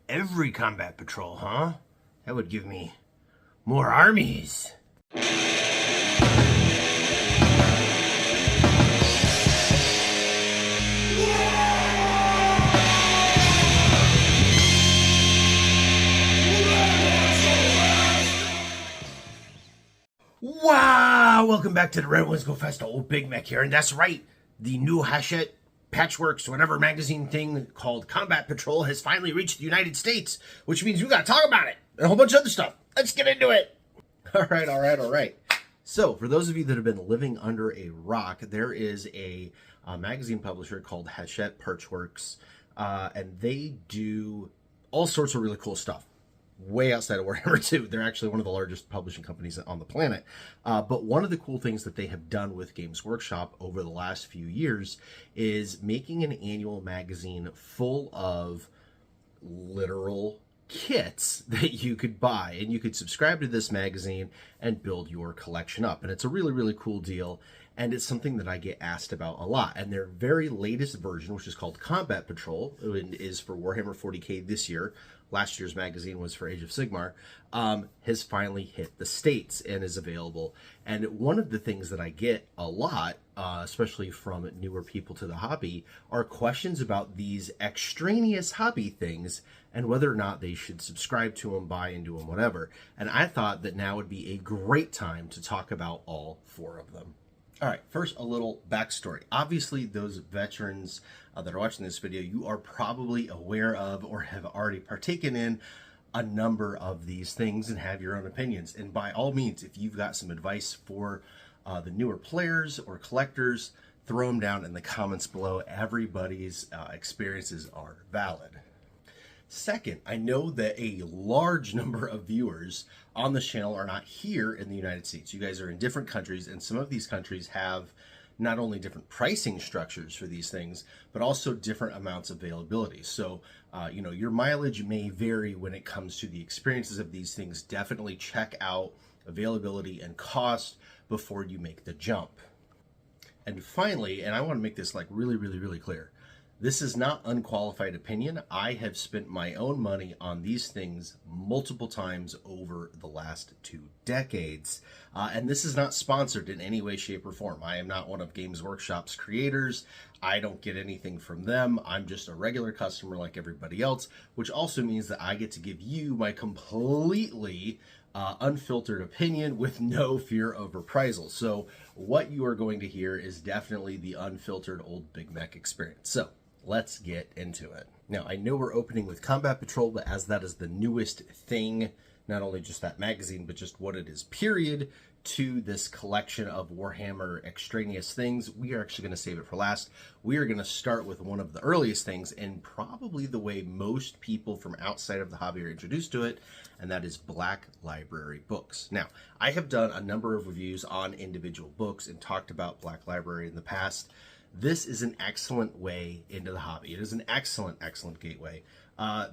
Every combat patrol, huh? That would give me more armies. Wow! Welcome back to the Red Wings Go Fest. Old Big Mek here, and that's right. The new Hachette Patchworks, whatever magazine thing called Combat Patrol has finally reached the United States, which means we gotta talk about it and a whole bunch of other stuff. Let's get into it. All right. So, for those of you that have been living under a rock, there is a magazine publisher called Hachette Patchworks, and they do all sorts of really cool stuff. Way outside of Warhammer 2. They're actually one of the largest publishing companies on the planet. But one of the cool things that they have done with Games Workshop over the last few years is making an annual magazine full of literal kits that you could buy. And you could subscribe to this magazine and build your collection up. And it's a really, really cool deal. And it's something that I get asked about a lot. And their very latest version, which is called Combat Patrol, is for Warhammer 40k this year. Last year's magazine was for Age of Sigmar, has finally hit the States and is available. And one of the things that I get a lot, especially from newer people to the hobby, are questions about these extraneous hobby things and whether or not they should subscribe to them, buy into them, whatever. And I thought that now would be a great time to talk about all four of them. All right, first, a little backstory. Obviously, those veterans that are watching this video, you are probably aware of or have already partaken in a number of these things and have your own opinions. And by all means, if you've got some advice for the newer players or collectors, throw them down in the comments below. Everybody's experiences are valid. Second, I know that a large number of viewers on this channel are not here in the United States. You guys are in different countries, and some of these countries have not only different pricing structures for these things, but also different amounts of availability. So, your mileage may vary when it comes to the experiences of these things. Definitely check out availability and cost before you make the jump. And finally, and I want to make this like really clear, this is not unqualified opinion. I have spent my own money on these things multiple times over the last 2 decades. And this is not sponsored in any way, shape, or form. I am not one of Games Workshop's creators. I don't get anything from them. I'm just a regular customer like everybody else, which also means that I get to give you my completely unfiltered opinion with no fear of reprisal. So what you are going to hear is definitely the unfiltered old Big Mek experience. So let's get into it. Now, I know we're opening with Combat Patrol, but as that is the newest thing, not only just that magazine, but just what it is, period, to this collection of Warhammer extraneous things, we are actually going to save it for last. We are going to start with one of the earliest things, and probably the way most people from outside of the hobby are introduced to it, and that is Black Library books. Now, I have done a number of reviews on individual books and talked about Black Library in the past. This is an excellent way into the hobby. It is an excellent gateway.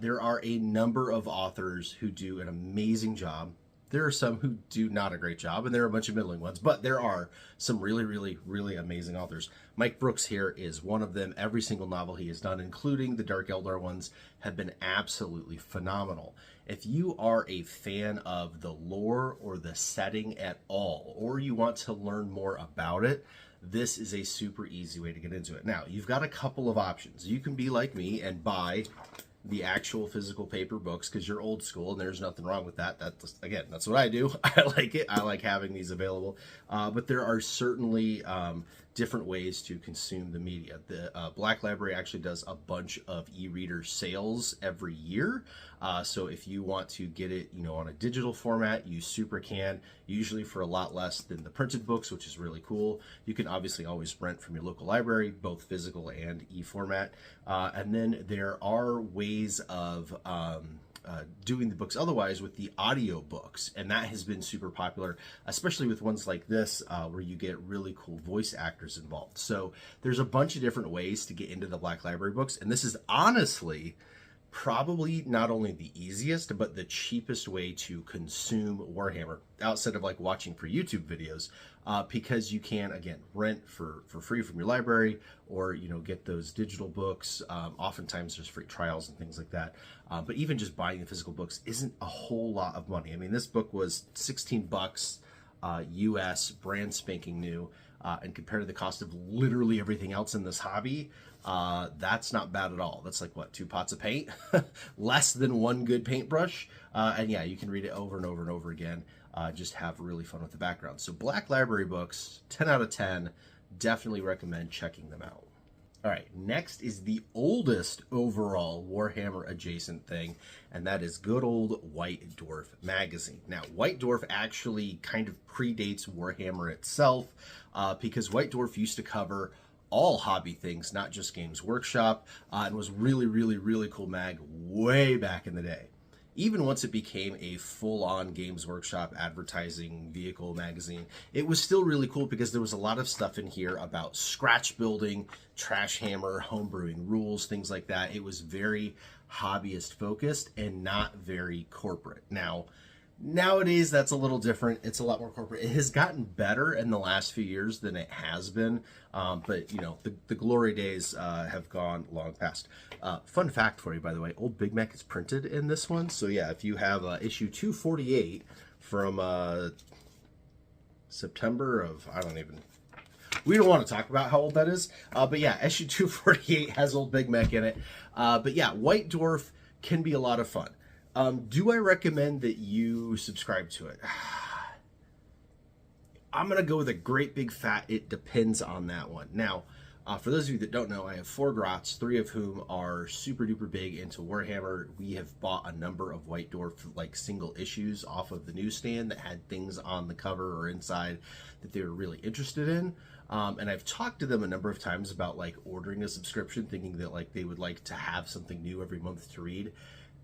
There are a number of authors who do an amazing job. There are some who do not a great job, and there are a bunch of middling ones, but there are some really amazing authors. Mike Brooks here is one of them. Every single novel he has done, including the Dark Eldar ones, have been absolutely phenomenal. If you are a fan of the lore or the setting at all, or you want to learn more about it, this is a super easy way to get into it. Now, you've got a couple of options. You can be like me and buy the actual physical paper books because you're old school, and there's nothing wrong with that. That's what I do. I like it. I like having these available. But there are certainly different ways to consume the media. The Black Library actually does a bunch of e-reader sales every year. So if you want to get it, on a digital format, you super can, usually for a lot less than the printed books, which is really cool. You can obviously always rent from your local library, both physical and e-format. And then there are ways of doing the books otherwise with the audio books, and that has been super popular, especially with ones like this where you get really cool voice actors involved. So there's a bunch of different ways to get into the Black Library books, and this is honestly probably not only the easiest, but the cheapest way to consume Warhammer outside of like watching for YouTube videos, because you can, again, rent for free from your library, or, you know, get those digital books. Oftentimes there's free trials and things like that. But even just buying the physical books isn't a whole lot of money. I mean, this book was 16 bucks US, brand spanking new. And compared to the cost of literally everything else in this hobby, that's not bad at all. That's like, what, 2 pots of paint? Less than 1 good paintbrush. And yeah, you can read it over and over and over again. Just have really fun with the background. So Black Library books, 10 out of 10. Definitely recommend checking them out. All right, next is the oldest overall Warhammer adjacent thing, and that is good old White Dwarf magazine. Now, White Dwarf actually kind of predates Warhammer itself, because White Dwarf used to cover all hobby things, not just Games Workshop, and was really cool mag way back in the day. Even once it became a full-on Games Workshop advertising vehicle magazine, it was still really cool because there was a lot of stuff in here about scratch building, trash hammer, homebrewing rules, things like that. It was very hobbyist focused and not very corporate. Now, nowadays that's a little different. It's a lot more corporate. It has gotten better in the last few years than it has been, but you know, the glory days have gone long past. Fun fact for you, by the way, old Big Mek is printed in this one. So yeah, if you have issue 248 from September of, we don't want to talk about how old that is, but yeah, issue 248 has old Big Mek in it. But yeah, White Dwarf can be a lot of fun. Do I recommend that you subscribe to it? I'm going to go with a great big fat it depends on that one. Now, for those of you that don't know, I have 4 grots, 3 of whom are super duper big into Warhammer. We have bought a number of White Dwarf like single issues off of the newsstand that had things on the cover or inside that they were really interested in. And I've talked to them a number of times about like ordering a subscription, thinking that like they would like to have something new every month to read.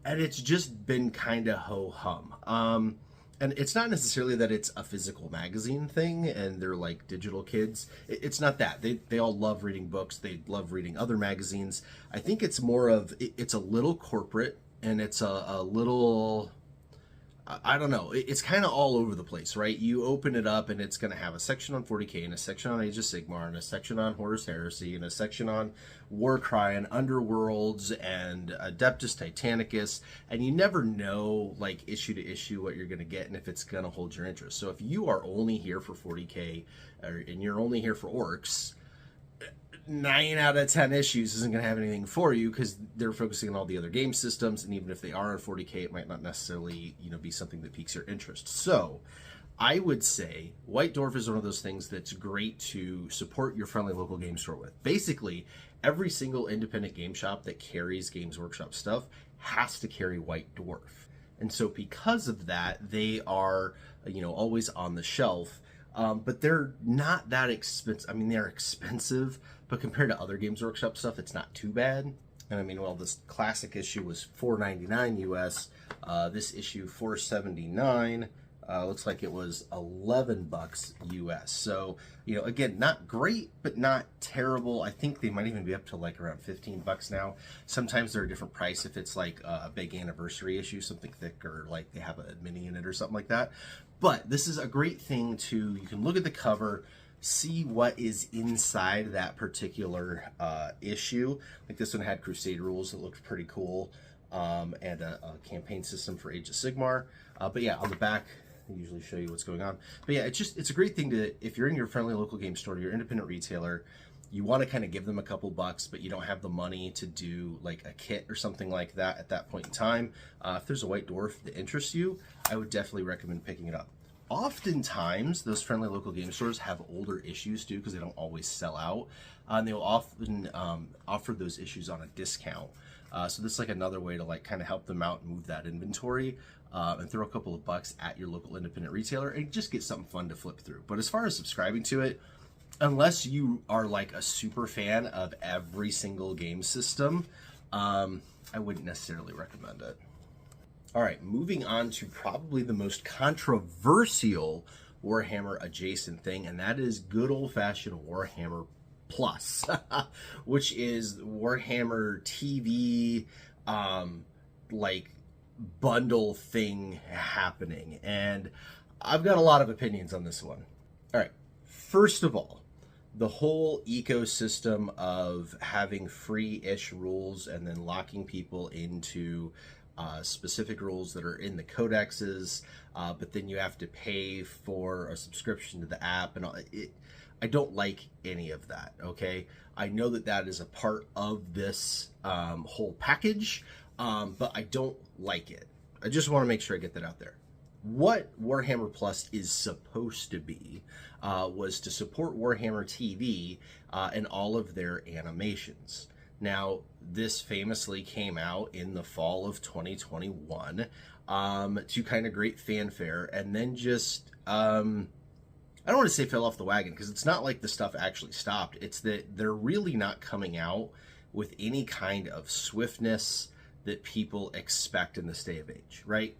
And it's just been kind of ho-hum. And it's not necessarily that it's a physical magazine thing and they're like digital kids. It's not that. They all love reading books. They love reading other magazines. I think it's more of, it's a little corporate, and it's a little, I don't know. It's kind of all over the place, right? You open it up and it's going to have a section on 40K and a section on Age of Sigmar and a section on Horus Heresy and a section on Warcry and Underworlds and Adeptus Titanicus. And you never know, like, issue to issue what you're going to get and if it's going to hold your interest. So if you are only here for 40K and you're only here for Orcs, 9 out of 10 issues isn't going to have anything for you because they're focusing on all the other game systems, and even if they are on 40K, it might not necessarily, you know, be something that piques your interest. So I would say White Dwarf is one of those things that's great to support your friendly local game store with. Basically, every single independent game shop that carries Games Workshop stuff has to carry White Dwarf. And so because of that, they are, you know, always on the shelf. But they're not that expensive. I mean, they're expensive, but compared to other Games Workshop stuff, it's not too bad. And I mean, well, this classic issue was $4.99 US. This issue $4.79. Looks like it was 11 bucks US. So, you know, again, not great, but not terrible. I think they might even be up to like around 15 bucks now. Sometimes they're a different price if it's like a big anniversary issue, something thick, or like they have a mini in it or something like that. But this is a great thing to, you can look at the cover, see what is inside that particular issue. Like this one had Crusade rules that looked pretty cool, and a campaign system for Age of Sigmar. But yeah, on the back, I usually show you what's going on. But yeah, it's a great thing to, if you're in your friendly local game store, your independent retailer, you want to kind of give them a couple bucks, but you don't have the money to do like a kit or something like that at that point in time. If there's a White Dwarf that interests you, I would definitely recommend picking it up. Oftentimes, those friendly local game stores have older issues too, because they don't always sell out. And they'll often offer those issues on a discount. So this is like another way to like kind of help them out and move that inventory, and throw a couple of bucks at your local independent retailer and just get something fun to flip through. But as far as subscribing to it, unless you are like a super fan of every single game system, I wouldn't necessarily recommend it. All right, moving on to probably the most controversial Warhammer adjacent thing, and that is good old-fashioned Warhammer Plus, which is Warhammer TV like bundle thing happening, and I've got a lot of opinions on this one. All right, first of all, the whole ecosystem of having free-ish rules and then locking people into specific rules that are in the codexes, but then you have to pay for a subscription to the app and all it. I don't like any of that, okay? I know that that is a part of this whole package, but I don't like it. I just want to make sure I get that out there. What Warhammer Plus is supposed to be was to support Warhammer TV and all of their animations. Now, this famously came out in the fall of 2021 to kind of great fanfare, and then just, I don't want to say fell off the wagon, because it's not like the stuff actually stopped. It's that they're really not coming out with any kind of swiftness that people expect in this day of age, right?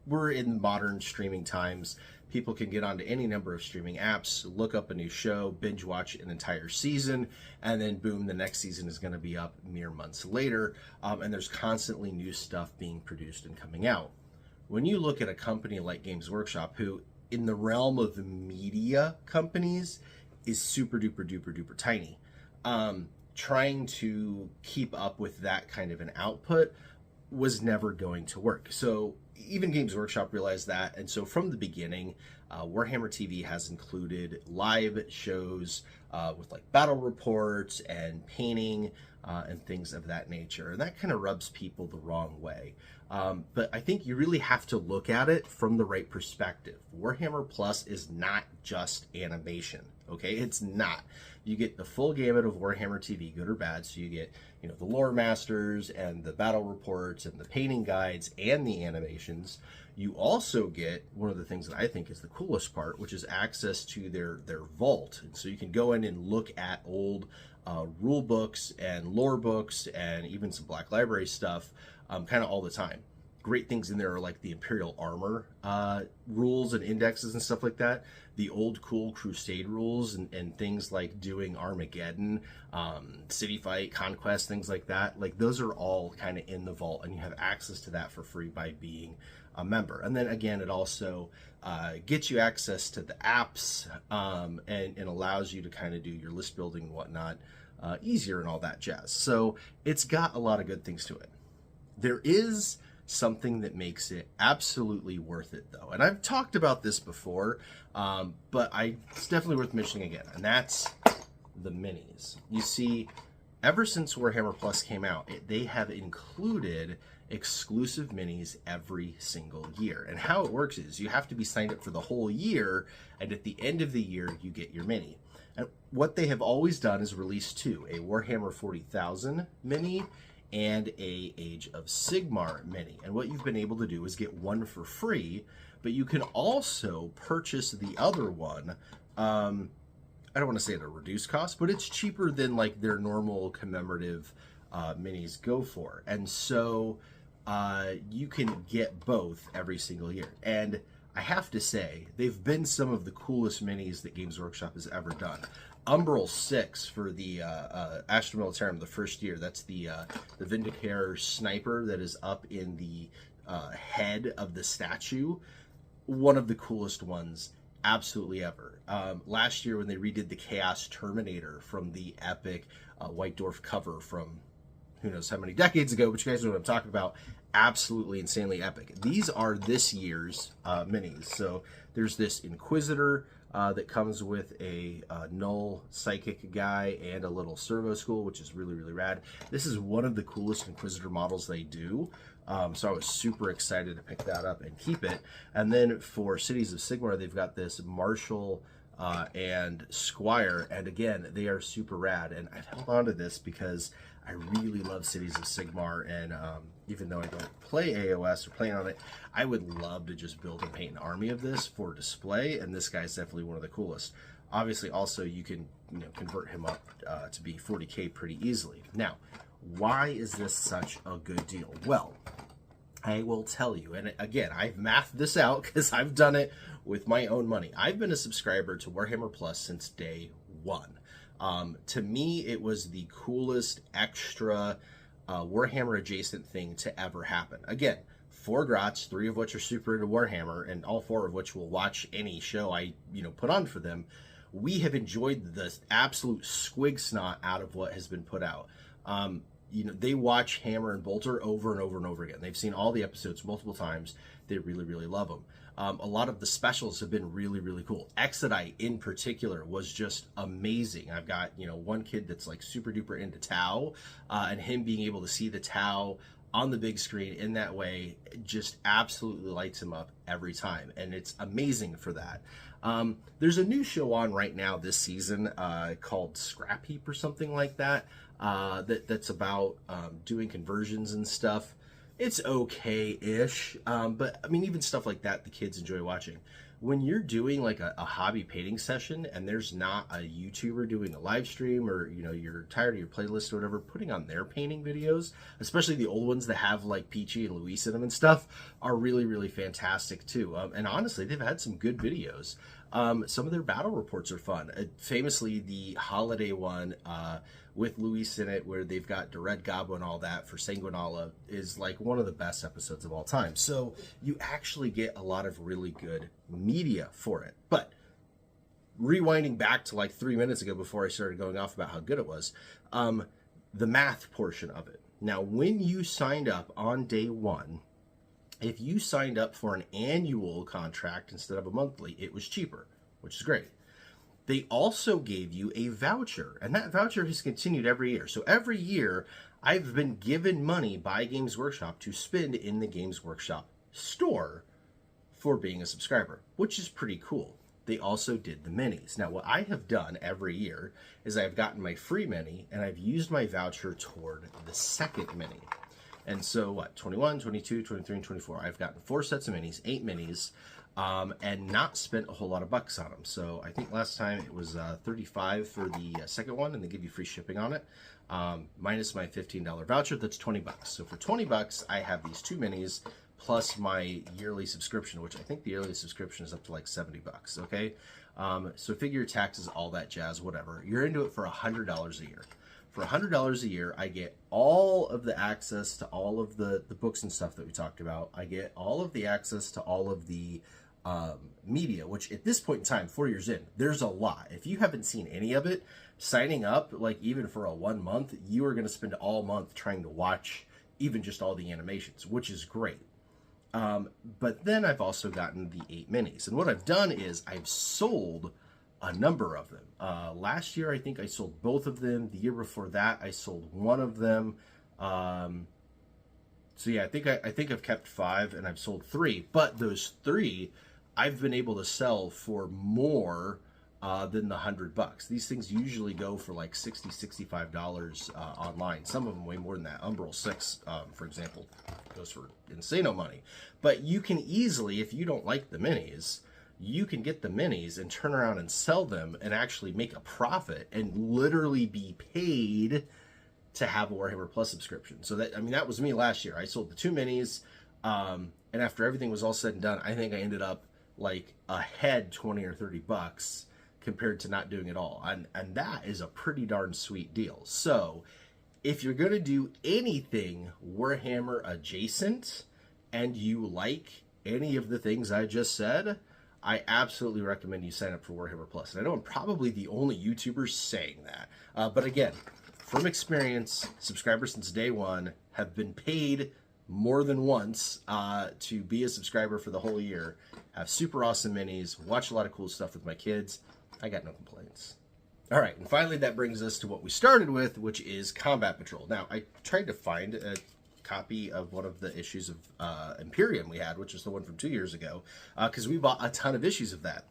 We're in modern streaming times. People can get onto any number of streaming apps, look up a new show, binge watch an entire season, and then boom, the next season is going to be up mere months later. And there's constantly new stuff being produced and coming out. When you look at a company like Games Workshop, who in the realm of media companies is super duper duper duper tiny, trying to keep up with that kind of an output was never going to work. So even Games Workshop realized that, and so from the beginning, Warhammer TV has included live shows with like battle reports and painting and things of that nature, and that kind of rubs people the wrong way. But I think you really have to look at it from the right perspective. Warhammer Plus is not just animation, okay? It's not. You get the full gamut of Warhammer TV, good or bad. So you get, you know, the lore masters and the battle reports and the painting guides and the animations. You also get one of the things that I think is the coolest part, which is access to their vault. And so you can go in and look at old rule books and lore books and even some Black Library stuff kind of all the time. Great things in there are like the Imperial Armor rules and indexes and stuff like that. The old cool Crusade rules and things like doing Armageddon, City Fight, Conquest, things like that. Like those are all kind of in the vault, and you have access to that for free by being a member. And then again, it also gets you access to the apps and allows you to kind of do your list building and whatnot easier and all that jazz. So it's got a lot of good things to it. There is something that makes it absolutely worth it, though, and I've talked about this before, but it's definitely worth mentioning again, and that's the minis. You see, ever since Warhammer Plus came out, they have included exclusive minis every single year, and how it works is you have to be signed up for the whole year, and at the end of the year you get your mini. And what they have always done is release two, a Warhammer 40,000 mini and a Age of Sigmar mini. And what you've been able to do is get one for free, but you can also purchase the other one. I don't want to say at a reduced cost, but it's cheaper than like their normal commemorative minis go for. And so you can get both every single year. And I have to say, they've been some of the coolest minis that Games Workshop has ever done. Umbral 6 for the Astra Militarum, the first year. That's the Vindicare sniper that is up in the head of the statue. One of the coolest ones absolutely ever. Last year when they redid the Chaos Terminator from the epic White Dwarf cover from who knows how many decades ago, but you guys know what I'm talking about. Absolutely insanely epic. These are this year's minis. So there's this Inquisitor that comes with a null psychic guy and a little servo school, which is really, really rad. This is one of the coolest Inquisitor models they do. So I was super excited to pick that up and keep it. And then for Cities of Sigmar, they've got this Marshal and Squire. And again, they are super rad. And I've held on to this because I really love Cities of Sigmar, and even though I don't play AOS or play on it, I would love to just build and paint an army of this for display, and this guy's definitely one of the coolest. Obviously, also, you can convert him up to be 40k pretty easily. Now, why is this such a good deal? Well, I will tell you, and again, I've mathed this out because I've done it with my own money. I've been a subscriber to Warhammer Plus since day one. To me, it was the coolest extra Warhammer-adjacent thing to ever happen. Again, 4 grots, 3 of which are super into Warhammer, and all 4 of which will watch any show I, put on for them. We have enjoyed the absolute squig snot out of what has been put out. They watch Hammer and Bolter over and over and over again. They've seen all the episodes multiple times. They really, really love them. A lot of the specials have been really, really cool. Exodite in particular was just amazing. I've got, one kid that's like super duper into Tau, and him being able to see the Tau on the big screen in that way just absolutely lights him up every time. And it's amazing for that. There's a new show on right now this season called Scrap Heap or something like that, that's about doing conversions and stuff. It's okay-ish, but I mean, even stuff like that the kids enjoy watching. When you're doing like a hobby painting session and there's not a YouTuber doing a live stream, or you're tired of your playlist or whatever, putting on their painting videos, especially the old ones that have like Peachy and Luis in them and stuff, are really, really fantastic too. And honestly, they've had some good videos. Some of their battle reports are fun. Famously, the holiday one with Luis in it, where they've got the Red Goblin and all that for Sanguinala, is like one of the best episodes of all time. So you actually get a lot of really good media for it. But rewinding back to like 3 minutes ago before I started going off about how good it was, the math portion of it. Now, when you signed up on day 1, if you signed up for an annual contract instead of a monthly, it was cheaper, which is great. They also gave you a voucher, and that voucher has continued every year. So every year, I've been given money by Games Workshop to spend in the Games Workshop store for being a subscriber, which is pretty cool. They also did the minis. Now, what I have done every year is I've gotten my free mini, and I've used my voucher toward the second mini. And so, 21, 22, 23, and 24. I've gotten 4 sets of minis, 8 minis, and not spent a whole lot of bucks on them. So I think last time it was $35 for the second one, and they give you free shipping on it, minus my $15 voucher. That's $20. So for $20, I have these 2 minis plus my yearly subscription, which I think the yearly subscription is up to like $70. Okay, so figure taxes, all that jazz, whatever. You're into it for $100 a year. For $100 a year, I get all of the access to all of the books and stuff that we talked about. I get all of the access to all of the media, which at this point in time, 4 years in, there's a lot. If you haven't seen any of it, signing up, like even for a 1 month, you are going to spend all month trying to watch even just all the animations, which is great. But then I've also gotten the 8 minis. And what I've done is I've sold a number of them. Last year, I think I sold both of them. The year before that, I sold one of them. So yeah, I think I've kept 5 and I've sold 3. But those 3, I've been able to sell for more than the $100. These things usually go for like $60, $65 online. Some of them way more than that. Umbral 6, for example, goes for insano money. But you can easily, if you don't like the minis, you can get the minis and turn around and sell them and actually make a profit and literally be paid to have a Warhammer Plus subscription. So that was me last year. I sold the 2 minis, and after everything was all said and done, I think I ended up like ahead $20 or $30 compared to not doing it all. And that is a pretty darn sweet deal. So if you're going to do anything Warhammer adjacent and you like any of the things I just said, I absolutely recommend you sign up for Warhammer Plus. And I know I'm probably the only YouTuber saying that. But again, from experience, subscribers since day 1 have been paid more than once to be a subscriber for the whole year, have super awesome minis, watch a lot of cool stuff with my kids. I got no complaints. All right, and finally that brings us to what we started with, which is Combat Patrol. Now, I tried to find a copy of one of the issues of Imperium we had, which is the one from 2 years ago, because we bought a ton of issues of that.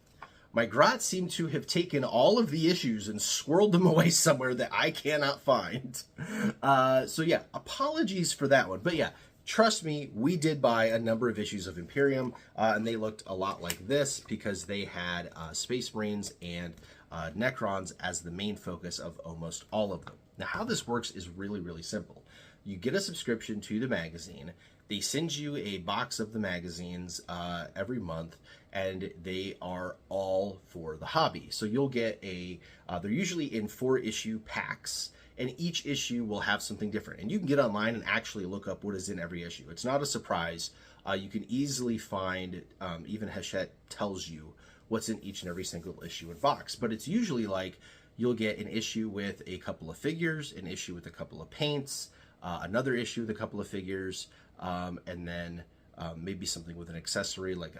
My grots seem to have taken all of the issues and swirled them away somewhere that I cannot find. So yeah, apologies for that one. But yeah, trust me, we did buy a number of issues of Imperium, and they looked a lot like this because they had Space Marines and Necrons as the main focus of almost all of them. Now, how this works is really, really simple. you get a subscription to the magazine. They send you a box of the magazines every month, and they are all for the hobby. So you'll get they're usually in 4-issue packs, and each issue will have something different. And you can get online and actually look up what is in every issue. It's not a surprise. You can easily find, even Hachette tells you what's in each and every single issue and box. But it's usually like you'll get an issue with a couple of figures, an issue with a couple of paints, another issue with a couple of figures, and then maybe something with an accessory like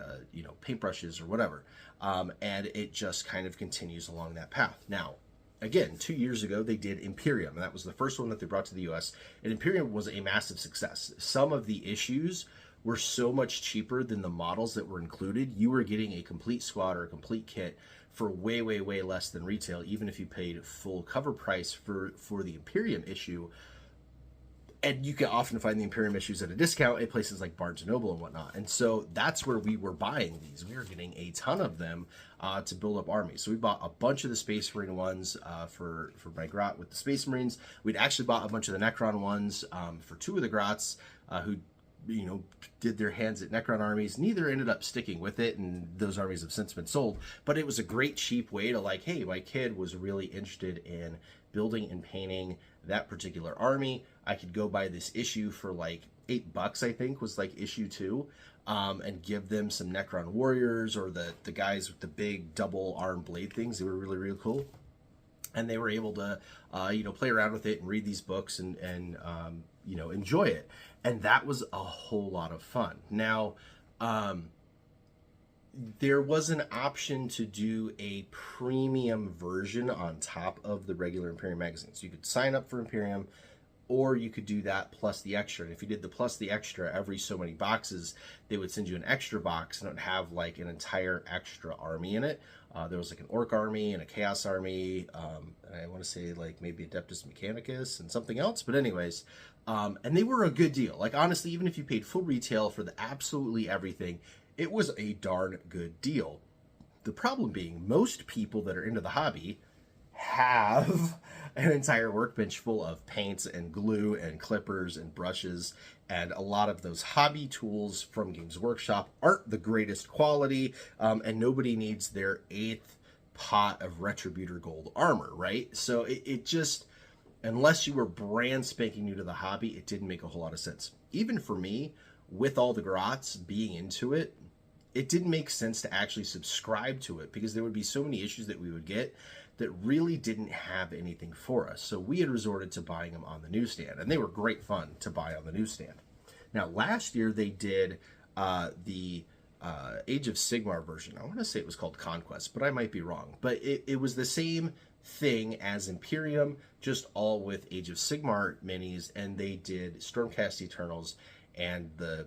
paintbrushes or whatever. And it just kind of continues along that path. Now, again, 2 years ago, they did Imperium, and that was the first one that they brought to the U.S., and Imperium was a massive success. Some of the issues were so much cheaper than the models that were included. You were getting a complete squad or a complete kit for way, way, way less than retail, even if you paid full cover price for the Imperium issue. And you can often find the Imperium issues at a discount at places like Barnes & Noble and whatnot. And so that's where we were buying these. We were getting a ton of them to build up armies. So we bought a bunch of the Space Marine ones for my Grot with the Space Marines. We'd actually bought a bunch of the Necron ones for 2 of the Grots who did their hands at Necron armies. Neither ended up sticking with it, and those armies have since been sold. But it was a great cheap way to like, hey, my kid was really interested in building and painting that particular army. I could go buy this issue for like $8, I think, was like issue 2, and give them some Necron warriors or the guys with the big double arm blade things. They were really, really cool. And they were able to, play around with it and read these books and enjoy it. And that was a whole lot of fun. Now, there was an option to do a premium version on top of the regular Imperium magazine. So you could sign up for Imperium, or you could do that plus the extra. And if you did the plus the extra, every so many boxes, they would send you an extra box, and it would have like an entire extra army in it. There was like an Orc army and a Chaos army, and I want to say like maybe Adeptus Mechanicus and something else. But anyways, and they were a good deal. Like honestly, even if you paid full retail for the absolutely everything, it was a darn good deal. The problem being, most people that are into the hobby have an entire workbench full of paints and glue and clippers and brushes, and a lot of those hobby tools from Games Workshop aren't the greatest quality, and nobody needs their 8th pot of Retributor Gold armor, right? So it just, unless you were brand spanking new to the hobby, it didn't make a whole lot of sense. Even for me, with all the Grots being into it, it didn't make sense to actually subscribe to it, because there would be so many issues that we would get that really didn't have anything for us. So we had resorted to buying them on the newsstand, and they were great fun to buy on the newsstand. Now, last year they did the Age of Sigmar version. I want to say it was called Conquest, but I might be wrong. But it was the same thing as Imperium, just all with Age of Sigmar minis, and they did Stormcast Eternals and the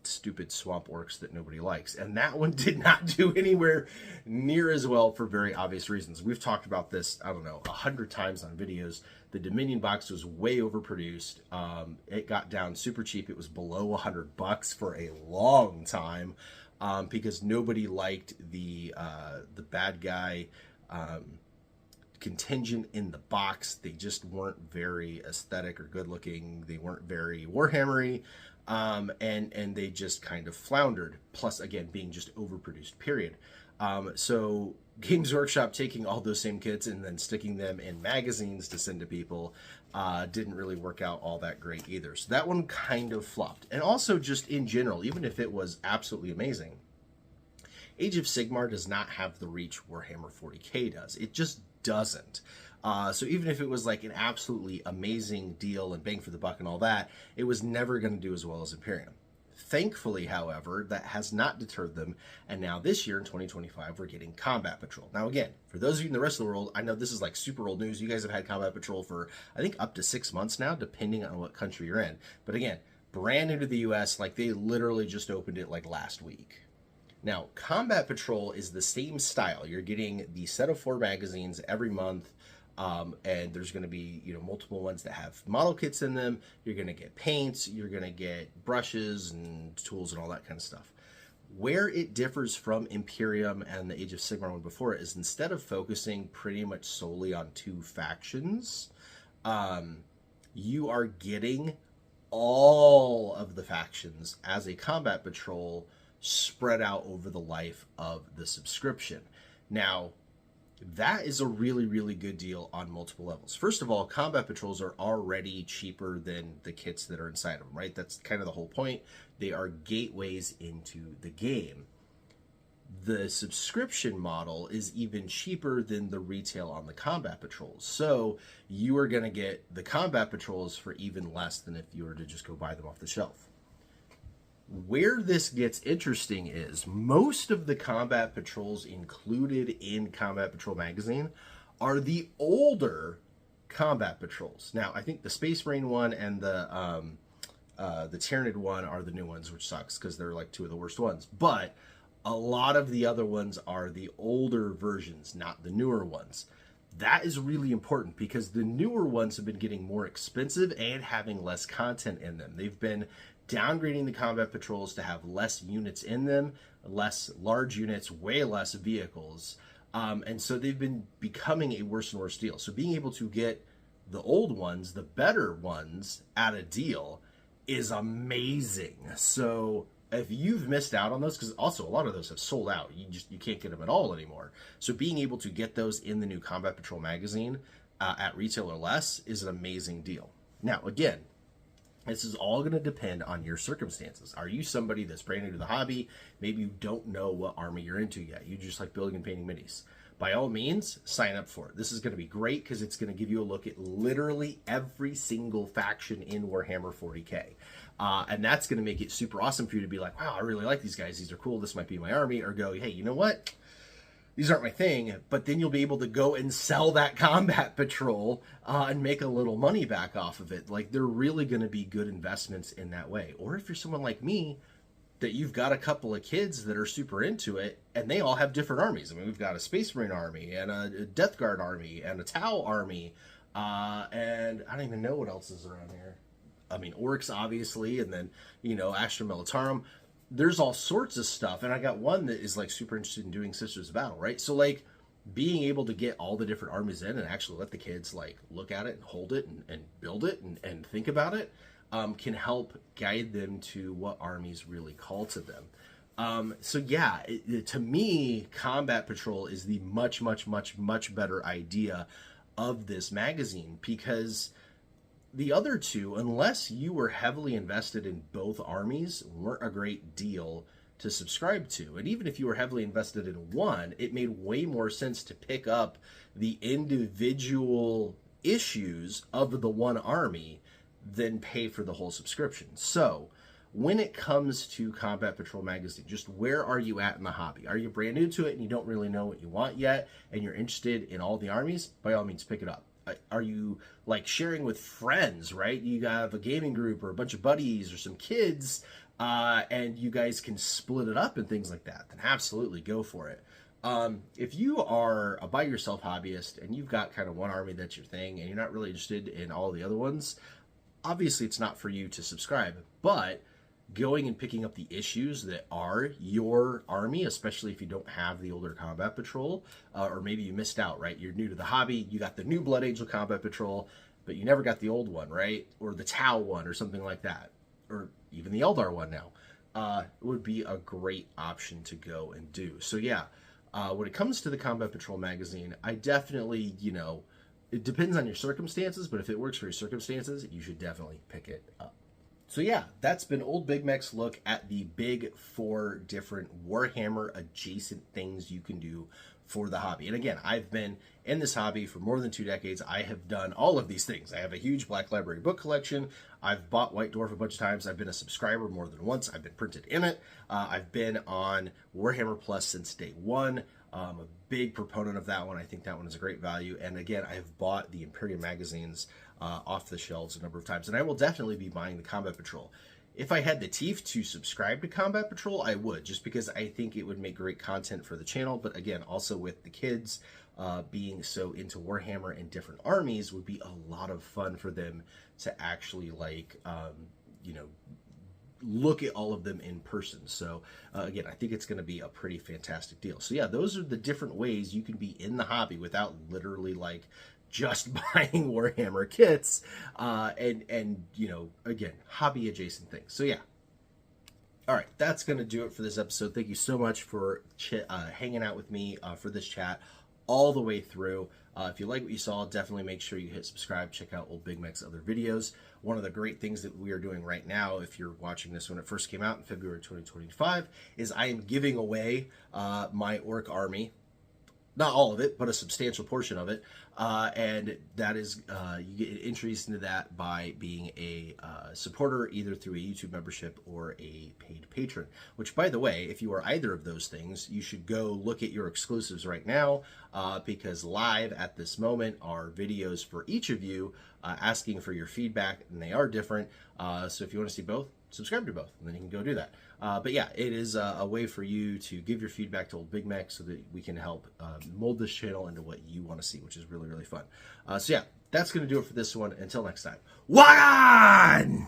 stupid swamp orcs that nobody likes, and that one did not do anywhere near as well for very obvious reasons. We've talked about this, I don't know, 100 times on videos. The Dominion box was way overproduced. It got down super cheap. It was below $100 for a long time, because nobody liked the bad guy contingent in the box. They just weren't very aesthetic or good looking. They weren't very Warhammery. And they just kind of floundered, plus again being just overproduced, period. So Games Workshop taking all those same kits and then sticking them in magazines to send to people didn't really work out all that great either. So that one kind of flopped. And also just in general, even if it was absolutely amazing, Age of Sigmar does not have the reach Warhammer 40k does. It just doesn't. So even if it was like an absolutely amazing deal and bang for the buck and all that, it was never going to do as well as Imperium. Thankfully, however, that has not deterred them, and now this year in 2025 we're getting Combat Patrol. Now again, for those of you in the rest of the world, I know this is like super old news. You guys have had Combat Patrol for I think up to 6 months now, depending on what country you're in. But again, brand new to the US, like they literally just opened it like last week. Now, Combat Patrol is the same style. You're getting the set of 4 magazines every month. And there's going to be, multiple ones that have model kits in them. You're going to get paints, you're going to get brushes and tools and all that kind of stuff. Where it differs from Imperium and the Age of Sigmar one before it is, instead of focusing pretty much solely on 2 factions, you are getting all of the factions as a combat patrol spread out over the life of the subscription. Now, that is a really, really good deal on multiple levels. First of all, combat patrols are already cheaper than the kits that are inside them, right? That's kind of the whole point. They are gateways into the game. The subscription model is even cheaper than the retail on the combat patrols. So you are going to get the combat patrols for even less than if you were to just go buy them off the shelf. Where this gets interesting is most of the combat patrols included in Combat Patrol magazine are the older combat patrols. Now, I think the Space Marine one and the Tyranid one are the new ones, which sucks because they're like two of the worst ones. But a lot of the other ones are the older versions, not the newer ones. That is really important because the newer ones have been getting more expensive and having less content in them. They've been downgrading the combat patrols to have less units in them, less large units, way less vehicles. And so they've been becoming a worse and worse deal. So being able to get the old ones, the better ones, at a deal is amazing. So if you've missed out on those, because also a lot of those have sold out, you can't get them at all anymore. So being able to get those in the new Combat Patrol magazine at retail or less is an amazing deal. Now, again, this is all going to depend on your circumstances. Are you somebody that's brand new to the hobby? Maybe you don't know what army you're into yet. You just like building and painting minis. By all means, sign up for it. This is going to be great because it's going to give you a look at literally every single faction in Warhammer 40K. And that's going to make it super awesome for you to be like, wow, I really like these guys. These are cool. This might be my army. Or go, hey, you know what? These aren't my thing. But then you'll be able to go and sell that combat patrol and make a little money back off of it. Like, they're really going to be good investments in that way. Or if you're someone like me, that you've got a couple of kids that are super into it, and they all have different armies. I mean, we've got a Space Marine army, and a Death Guard army, and a Tau army, and I don't even know what else is around here. I mean, Orcs, obviously, and then, you know, Astra Militarum. There's all sorts of stuff, and I got one that is, like, super interested in doing Sisters of Battle, right? So, like, being able to get all the different armies in and actually let the kids, like, look at it and hold it and build it and think about it, can help guide them to what armies really call to them. So yeah, to me, Combat Patrol is the much, much, much, much better idea of this magazine, because the other two, unless you were heavily invested in both armies, weren't a great deal to subscribe to. And even if you were heavily invested in one, it made way more sense to pick up the individual issues of the one army than pay for the whole subscription. So when it comes to Combat Patrol magazine, just where are you at in the hobby? Are you brand new to it and you don't really know what you want yet, and you're interested in all the armies? By all means, pick it up. Are you like sharing with friends, right? You have a gaming group or a bunch of buddies or some kids, and you guys can split it up and things like that, then absolutely go for it. If you are a by yourself hobbyist and you've got kind of one army that's your thing and you're not really interested in all the other ones, obviously it's not for you to subscribe. But going and picking up the issues that are your army, especially if you don't have the older Combat Patrol, or maybe you missed out, right? You're new to the hobby, you got the new Blood Angel Combat Patrol, but you never got the old one, right? Or the Tau one or something like that, or even the Eldar one now. It would be a great option to go and do. So yeah, when it comes to the Combat Patrol magazine, I definitely, you know, it depends on your circumstances, but if it works for your circumstances, you should definitely pick it up. So yeah, that's been Old Big Mek's look at the big 4 different Warhammer adjacent things you can do for the hobby. And again, I've been in this hobby for more than 2 decades. I have done all of these things. I have a huge Black Library book collection. I've bought White Dwarf a bunch of times. I've been a subscriber more than once. I've been printed in it. I've been on Warhammer Plus since day one. I'm a big proponent of that one. I think that one is a great value. And again, I have bought the Imperium magazines off the shelves a number of times. And I will definitely be buying the Combat Patrol. If I had the teef to subscribe to Combat Patrol, I would, just because I think it would make great content for the channel. But again, also with the kids being so into Warhammer and different armies, would be a lot of fun for them to actually, like, you know, look at all of them in person. So again, I think it's going to be a pretty fantastic deal. So yeah, those are the different ways you can be in the hobby without literally like just buying Warhammer kits, and you know, again, hobby adjacent things. So yeah. All right, that's going to do it for this episode. Thank you so much for hanging out with me for this chat all the way through. If you like what you saw, definitely make sure you hit subscribe. Check out old Big Mek's other videos. One of the great things that we are doing right now, if you're watching this when it first came out in February 2025, is I am giving away my orc army. Not all of it, but a substantial portion of it. And that is, you get entries into that by being a supporter, either through a YouTube membership or a paid patron. Which, by the way, if you are either of those things, you should go look at your exclusives right now, because live at this moment are videos for each of you asking for your feedback, and they are different. So if you want to see both, subscribe to both, and then you can go do that. But yeah, it is a way for you to give your feedback to old Big Mek so that we can help mold this channel into what you want to see, which is really, really fun. So yeah, that's going to do it for this one. Until next time. Walk on!